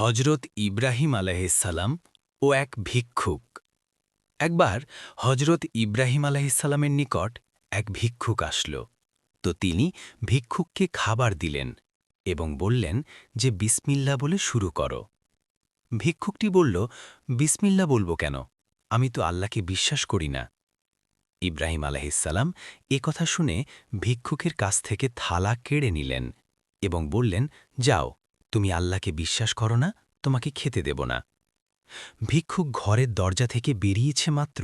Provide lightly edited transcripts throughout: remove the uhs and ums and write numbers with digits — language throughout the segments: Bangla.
হজরত ইব্রাহিম আলাইহিসসালাম ও এক ভিক্ষুক। একবার হজরত ইব্রাহিম আলাইহিসসালামের নিকট এক ভিক্ষুক আসল। তো তিনি ভিক্ষুককে খাবার দিলেন এবং বললেন যে বিসমিল্লা বলে শুরু করো। ভিক্ষুকটি বলল, বিসমিল্লা বলবো কেন? আমি তো আল্লাহকে বিশ্বাস করি না। ইব্রাহিম আলাইহিসসালাম কথা শুনে ভিক্ষুকের কাছ থেকে থালা কেড়ে নিলেন এবং বললেন, যাও, তুমি আল্লাহকে বিশ্বাস করো না, তোমাকে খেতে দেব না। ভিক্ষুক ঘরের দরজা থেকে বেরিয়েছে মাত্র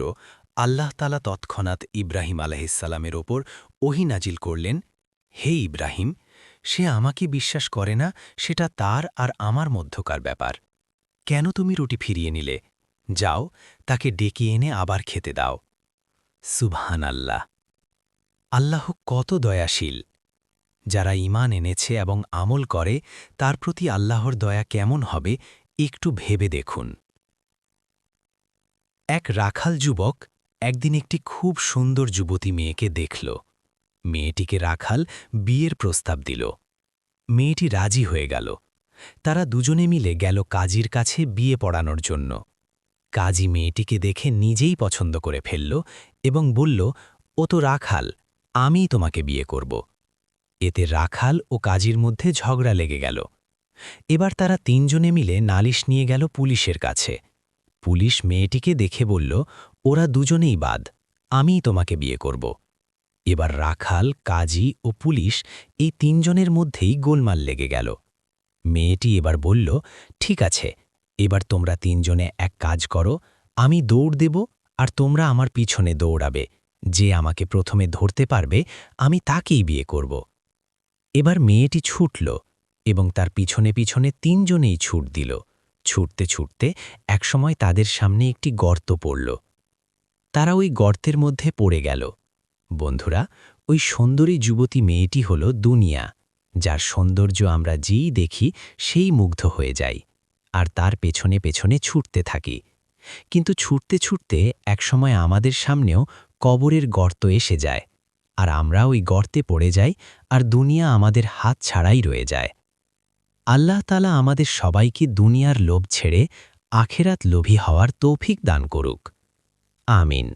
আল্লাহ তাআলা তৎক্ষণাৎ ইব্রাহিম আলাইহিসসালামের ওপর ওহী নাজিল করলেন, হে ইব্রাহিম, সে আমাকে বিশ্বাস করে না, সেটা তার আর আমার মধ্যকার ব্যাপার। কেন তুমি রুটি ফিরিয়ে নিলে? যাও, তাকে ডেকে এনে আবার খেতে দাও। সুবহানাল্লাহ! আল্লাহ কত দয়াশীল! যারা ঈমান এনেছে এবং আমল করে, তার প্রতি আল্লাহর দয়া কেমন হবে একটু ভেবে দেখুন। এক রাখাল যুবক একদিন একটি খুব সুন্দর যুবতী মেয়েকে দেখল। মেয়েটিকে রাখাল বিয়ের প্রস্তাব দিল। মেয়েটি রাজি হয়ে গেল। তারা দুজনে মিলে গেল কাজীর কাছে বিয়ে পড়ানোর জন্য। কাজী মেয়েটিকে দেখে নিজেই পছন্দ করে ফেলল এবং বলল, ও তো রাখাল, আমিই তোমাকে বিয়ে করব। এতে রাখাল ও কাজীর মধ্যে ঝগড়া লেগে গেল। এবার তারা তিনজনে মিলে নালিশ নিয়ে গেল পুলিশের কাছে। পুলিশ মেয়েটিকে দেখে বলল, ওরা দুজনেই বাদ, আমিই তোমাকে বিয়ে করব। এবার রাখাল, কাজী ও পুলিশ এই তিনজনের মধ্যেই গোলমাল লেগে গেল। মেয়েটি এবার বলল, ঠিক আছে, এবার তোমরা তিনজনে এক কাজ করো, আমি দৌড় দেব আর তোমরা আমার পিছনে দৌড়াবে। যে আমাকে প্রথমে ধরতে পারবে, আমি তাকেই বিয়ে করব। এবার মেয়েটি ছুটল এবং তার পিছনে পিছনে তিনজনেই ছুট দিল। ছুটতে ছুটতে একসময় তাদের সামনে একটি গর্ত পড়ল। তারা ওই গর্তের মধ্যে পড়ে গেল। বন্ধুরা, ওই সুন্দরী যুবতী মেয়েটি হল দুনিয়া, যার সৌন্দর্য আমরা যেই দেখি সেই মুগ্ধ হয়ে যাই আর তার পেছনে পেছনে ছুটতে থাকি। কিন্তু ছুটতে ছুটতে একসময় আমাদের সামনেও কবরের গর্ত এসে যায় আর আমরা ওই গর্তে পড়ে যাই আর দুনিয়া আমাদের হাত ছাড়াই রয়ে যায়। আল্লাহ তাআলা আমাদের সবাইকে দুনিয়ার লোভ ছেড়ে আখেরাত লোভী হওয়ার তৌফিক দান করুক। আমিন।